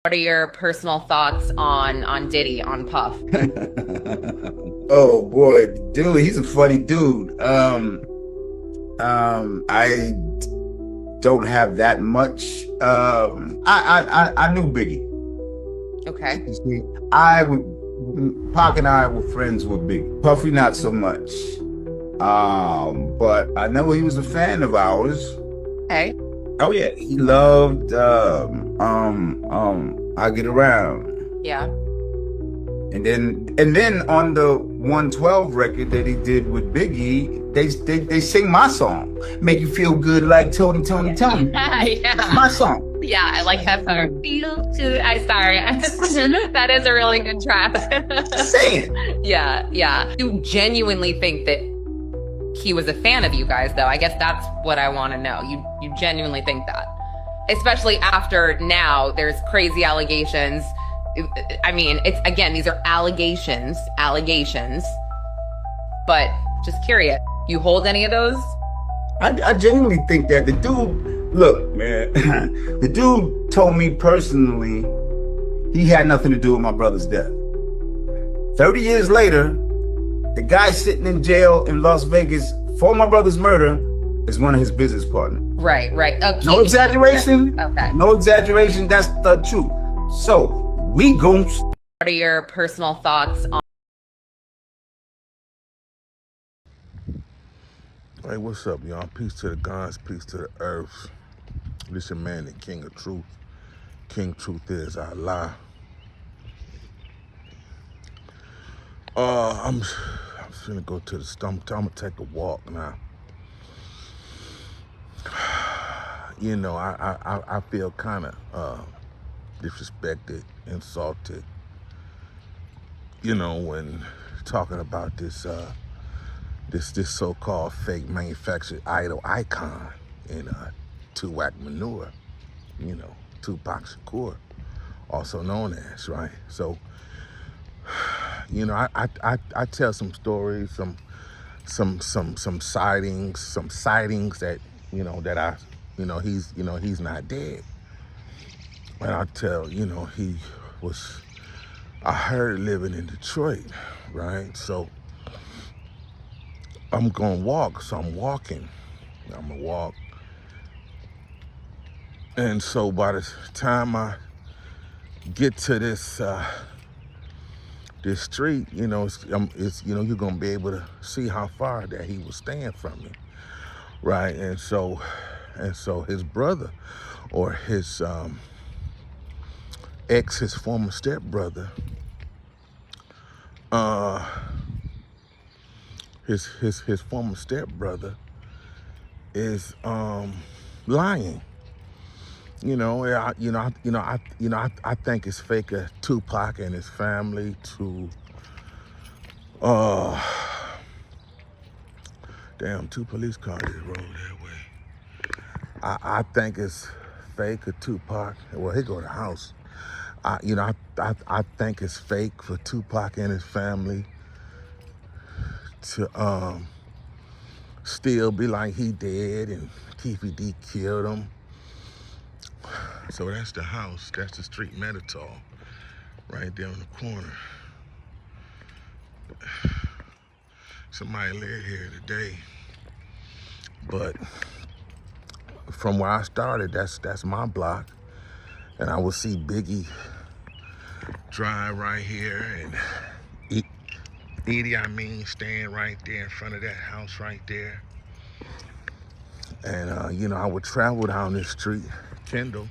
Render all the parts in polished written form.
What are your personal thoughts on Diddy, on Puff? Oh boy, dude, he's a funny dude. I don't have that much. I knew Biggie. Okay. You see, Pac and I were friends with Biggie. Puffy, not so much. But I know he was a fan of ours. Okay. Oh yeah, he loved I Get Around. Yeah. And then on the 112 record that he did with Biggie, they sing my song. Make you feel good like Tony, Tony, Tony. Yeah. My song. Yeah, I like that song. Feel too. Sorry. That is a really good track. Say it. Yeah, yeah. You genuinely think that he was a fan of you guys, though? I guess that's what I want to know. You genuinely think that? Especially after now there's crazy allegations. I mean, it's, again, these are allegations, but just curious. You hold any of those? I genuinely think that the dude, look, man, the dude told me personally he had nothing to do with my brother's death. 30 years later, the guy sitting in jail in Las Vegas for my brother's murder is one of his business partners. Right. Okay. No exaggeration. Okay. No exaggeration. That's the truth. So we gon' What are your personal thoughts on? Hey, what's up, y'all? Peace to the gods, peace to the earth. This your man, the King of Truth. King Truth is Allah. I'm finna go to the stump. I'm gonna take a walk now. You know, I feel kind of disrespected, insulted. You know, when talking about this so-called fake manufactured idol icon in Tupac manure. You know, Tupac Shakur, also known as, right? So, you know, I tell some stories, some sightings that, you know, that he's not dead. And I tell, you know, I heard living in Detroit, right? So I'm gonna walk, so I'm walking. I'm gonna walk. And so by the time I get to this street, you know, it's you know, you're gonna be able to see how far that he was staying from me, right? And so his brother, or his his former stepbrother, his former stepbrother is lying. I think it's fake of Tupac and his family to damn, two police cars just rolled that way. I think it's fake of Tupac. Well, he go to the house. I think it's fake for Tupac and his family to still be like he dead and Keefy D killed him. So that's the house. That's the street Meditol right there on the corner. Somebody live here today, but from where I started, that's my block, and I will see Biggie drive right here, and Edie, staying right there in front of that house right there. And you know, I would travel down this street, Kendall,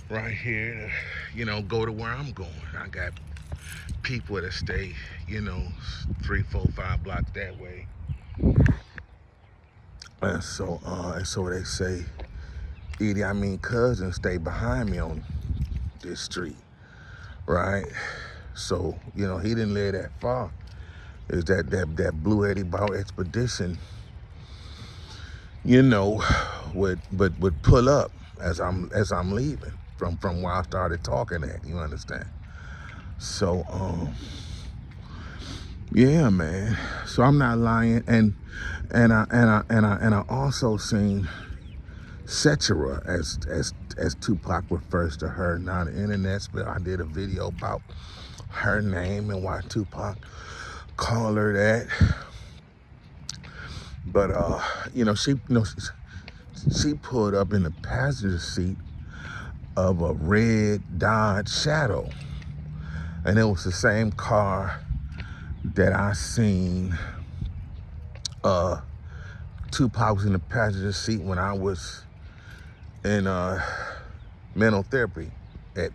right here, to, you know, go to where I'm going. I got people that stay, you know, 3, 4, 5 blocks that way. And so they say, Edie, cousins stay behind me on this street, right? So, you know, he didn't live that far. Is that Blue Eddie Bauer expedition, you know, would pull up as I'm leaving from where I started talking at, you understand? So yeah, man. So I'm not lying, and I also seen Cetera, as Tupac refers to her. Now the internet, I did a video about her name and why Tupac called her that. But she pulled up in the passenger seat of a red Dodge Shadow, and it was the same car that I seen Tupac was in the passenger seat when I was in mental therapy at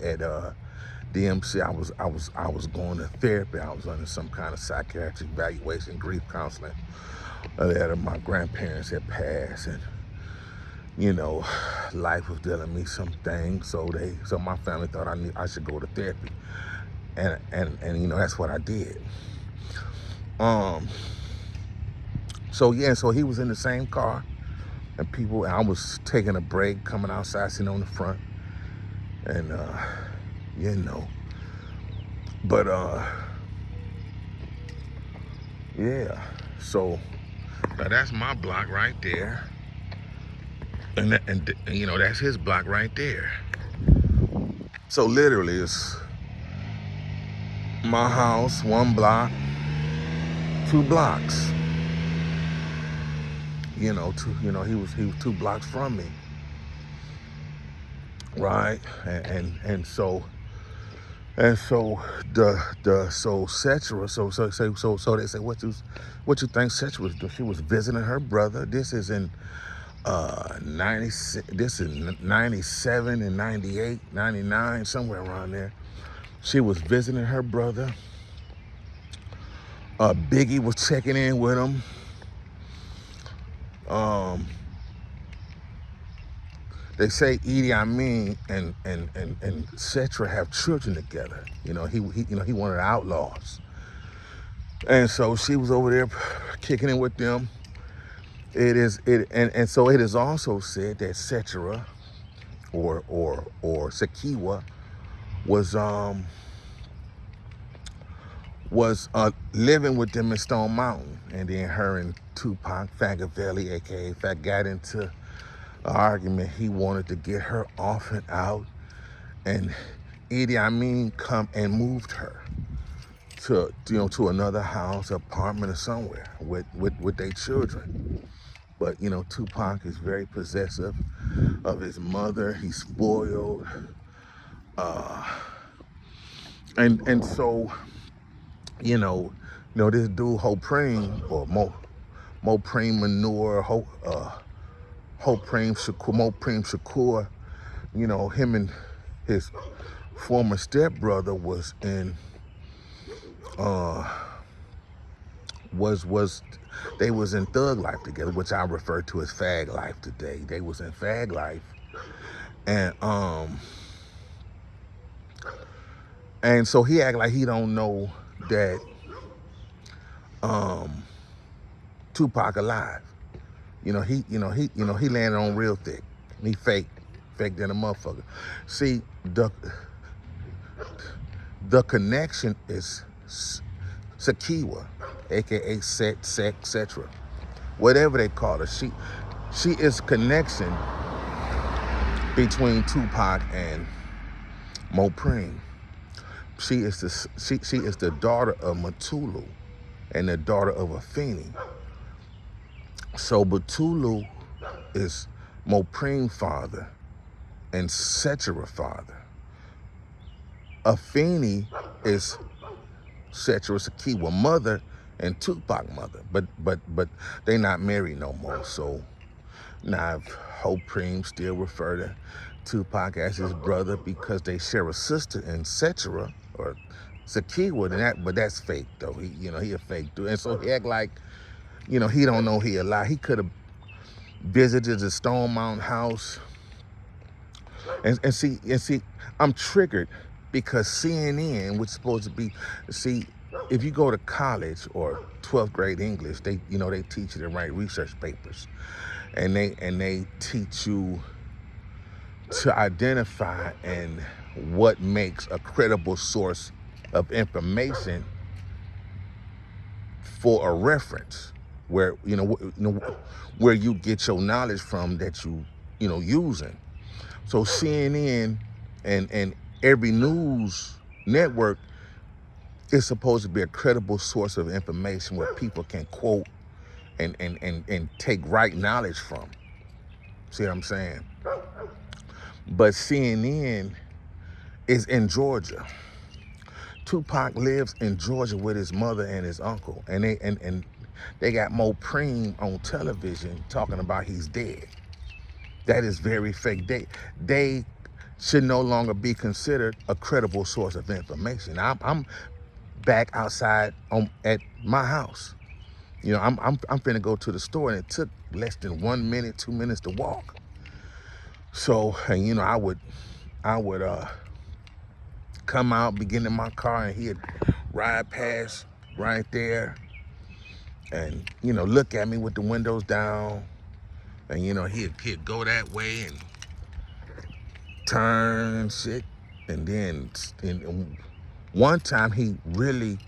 DMC. I was going to therapy. I was under some kind of psychiatric evaluation, grief counseling. That my grandparents had passed, and life was dealing me some things. So my family thought I should go to therapy, and that's what I did. So he was in the same car, and I was taking a break, coming outside, sitting on the front, and but yeah. So now that's my block right there, and that's his block right there. So literally, it's my house, 1 block, 2 blocks. He was 2 blocks from me, right? And so Cetera. So they say, what you think Cetera was doing? She was visiting her brother. This is in 96. This is 97 and 98, 99, somewhere around there. She was visiting her brother. Biggie was checking in with him. They say Idi Amin and Cetera have children together. He one of the outlaws, and so she was over there kicking in with them. So it is also said that Cetera or Sekiwa was living with them in Stone Mountain, and then her and Tupac Fagavelli, aka Fat, got into an argument. He wanted to get her off and out, and Idi Amin come and moved her to another house, apartment, or somewhere with their children. But Tupac is very possessive of his mother. He's spoiled, and so this dude Hopreme, or Mopreme Manure, Mopreme Shakur, him and his former stepbrother was in they was in thug life together, which I refer to as fag life today. They was in fag life, and so he act like he don't know that Tupac alive. He landed on real thick. He fake than a motherfucker. See, the connection is Sekiwa, aka Cetera, whatever they call her. She is connection between Tupac and Mopreme. She is the daughter of Matulu and the daughter of Afeni. So Batulu is Mopreme father and Cetera father. Afeni is Cetera Sekiwa mother and Tupac mother, but they not married no more. So now Hopreme still refer to Tupac as his brother because they share a sister in Cetera or Sekiwa, but that's fake though. He a fake dude, and so he act like he don't know he alive. He could have visited the Stone Mountain house, and see, I'm triggered because CNN, which is supposed to be, if you go to college or 12th grade English, they teach you to write research papers, and they teach you to identify and what makes a credible source of information for a reference, where where you get your knowledge from that you using. So CNN and every news network is supposed to be a credible source of information where people can quote and take right knowledge from. See what I'm saying? But CNN is in Georgia. Tupac lives in Georgia with his mother and his uncle, and they got Mo Preem on television talking about he's dead. That is very fake. They should no longer be considered a credible source of information. I'm back outside at my house. I'm finna go to the store, and it took less than 1 minute, 2 minutes to walk. So, and I would come out, begin in my car, and he'd ride past right there, and look at me with the windows down, and he'd go that way and turn and shit, and then and one time he really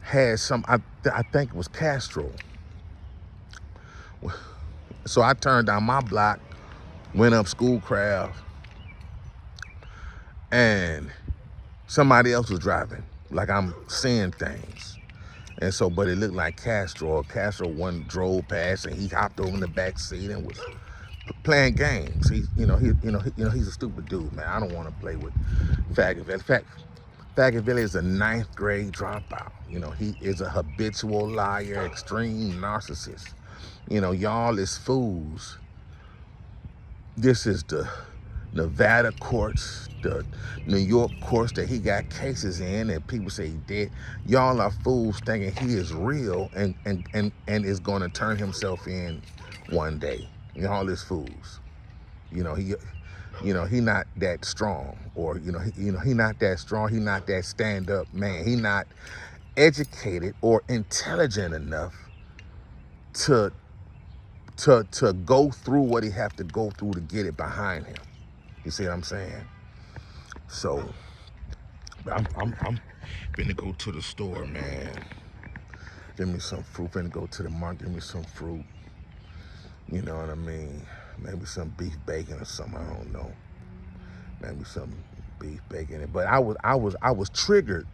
had some. I think it was Castro. So I turned down my block, went up Schoolcraft, and somebody else was driving. Like I'm seeing things. And so, but it looked like Castro. Castro one drove past and he hopped over in the back seat and was playing games. He's a stupid dude, man. I don't want to play with Faggottville. In fact, Faggottville is a 9th grade dropout. He is a habitual liar, extreme narcissist. Y'all is fools. This is the Nevada courts, the New York courts that he got cases in, and people say he dead. Y'all are fools thinking he is real and is going to turn himself in one day. Y'all is fools. He not that strong, or he not that strong. He not that stand-up man. He not educated or intelligent enough to go through what he have to go through to get it behind him. You see what I'm saying? So I'm finna go to the store, man. Give me some fruit. Finna go to the market. Give me some fruit. You know what I mean? Maybe some beef bacon or something. I don't know. Maybe some beef bacon. But I was triggered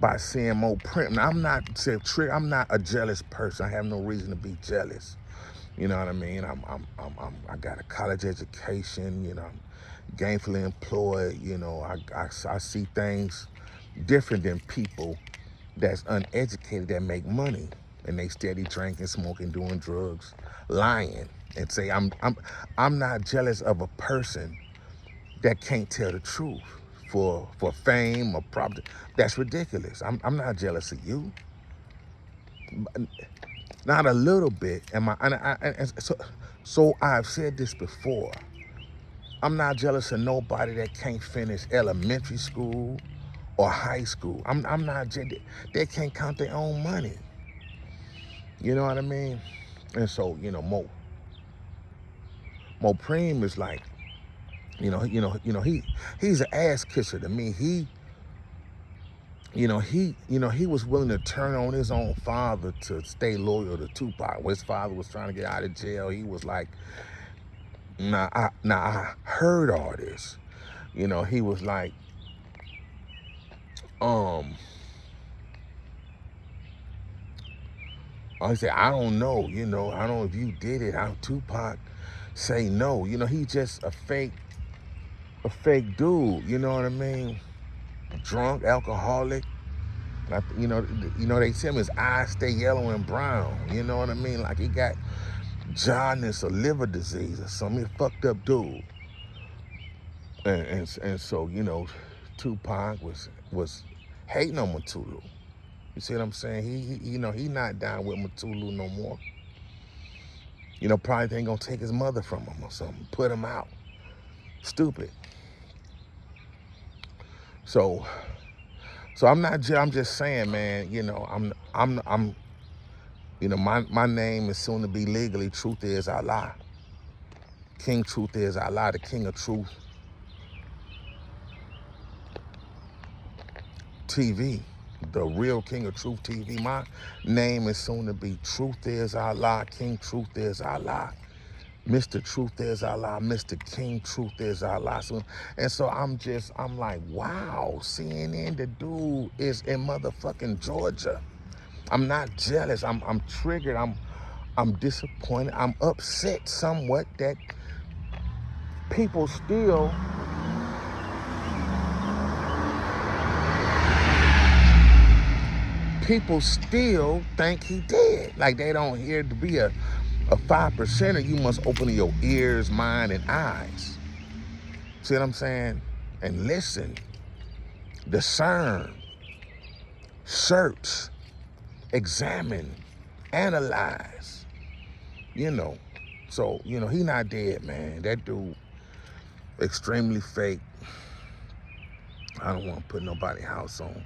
by seeing Mo Preem. Now, I'm not a jealous person. I have no reason to be jealous. You know what I mean? I got a college education. I'm gainfully employed. I see things different than people that's uneducated that make money and they steady drinking, smoking, doing drugs, lying, and say I'm not jealous of a person that can't tell the truth for fame or profit. That's ridiculous. I'm not jealous of you. Not a little bit. So I've said this before. I'm not jealous of nobody that can't finish elementary school or high school. I'm not. They can't count their own money. You know what I mean? And so Mo Preem is like, he's an ass kisser to me. He was willing to turn on his own father to stay loyal to Tupac. When his father was trying to get out of jail, he was like, I heard all this. He was like, I said, I don't know, I don't know if you did it. How Tupac say no. He just a fake dude, you know what I mean? Drunk, alcoholic. They see him, his eyes stay yellow and brown. You know what I mean? Like he got jaundice or liver disease or something. He a fucked up dude. And so, Tupac was hating on Matulu. You see what I'm saying? He not down with Matulu no more. Probably ain't gonna take his mother from him or something, put him out. Stupid. So I'm just saying, man, my name is soon to be legally Truth Is Allah. King Truth Is Allah, the King of Truth TV, the real King of Truth TV. My name is soon to be Truth Is Allah, King Truth Is Allah. Mr. Truth is Allah, Mr. King Truth is Allah. And so I'm like, wow, CNN, the dude is in motherfucking Georgia. I'm not jealous. I'm triggered. I'm disappointed. I'm upset somewhat that people still think he dead. Like they don't hear to be a 5%er, you must open your ears, mind, and eyes. See what I'm saying? And listen, discern, search, examine, analyze, you know. So, you know, he not dead, man. That dude, extremely fake. I don't want to put nobody's house on.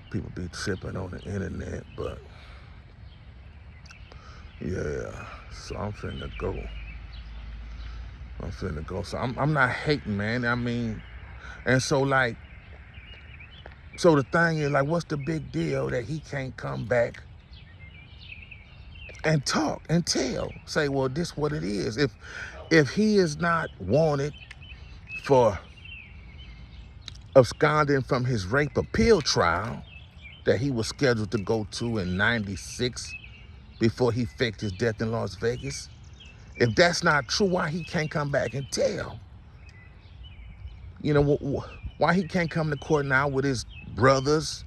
People be tripping on the internet, but yeah. So I'm finna go. So I'm not hating, man. I mean, and so like, so the thing is, like, what's the big deal that he can't come back and talk and tell? Say, well, this what it is. If he is not wanted for absconding from his rape appeal trial that he was scheduled to go to in '96 before he faked his death in Las Vegas, if that's not true, why he can't come back and tell? You know, why he can't come to court now with his brothers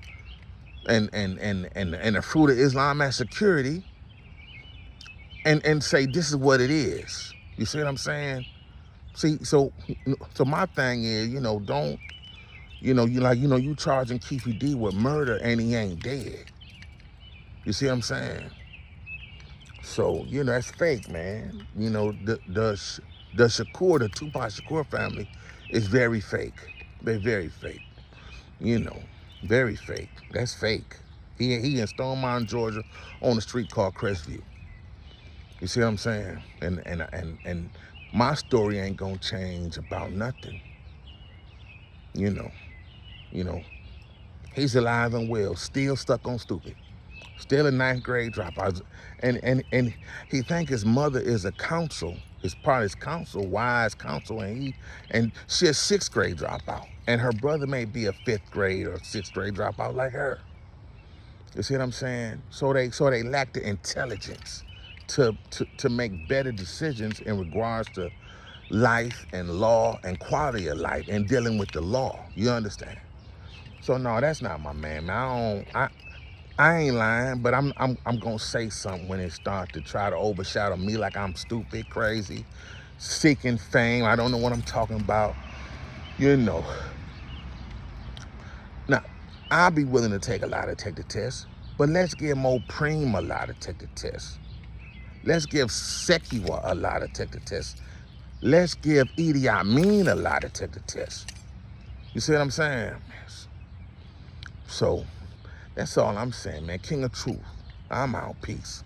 and the fruit of Islam as security and say this is what it is. You see what I'm saying? See, so my thing is, you know, don't, you know, you charging Keefe D with murder and he ain't dead. You see what I'm saying? So, you know, that's fake, man. You know, the Shakur, the Tupac Shakur family is very fake. They're very fake. You know, very fake. That's fake. He in Stone Mountain, Georgia, on a street called Crestview. You see what I'm saying? And my story ain't gonna change about nothing. You know, he's alive and well, still stuck on stupid, still a ninth grade dropout, and he think his mother is a counsel, is part of his counsel, wise counsel, and she a sixth grade dropout, and her brother may be a fifth grade or sixth grade dropout like her. You see what I'm saying? So they lack the intelligence to make better decisions in regards to life and law and quality of life and dealing with the law. You understand? So no, that's not my man. I ain't lying, but I'm gonna say something when it starts to try to overshadow me like I'm stupid, crazy, seeking fame. I don't know what I'm talking about. You know. Now, I'll be willing to take a lie detector test, but let's give Mo Preem a lie detector test. Let's give Sekiwa a lie detector test. Let's give Idi Amin a lie detector test. You see what I'm saying? So, that's all I'm saying, man. King of Truth. I'm out. Peace.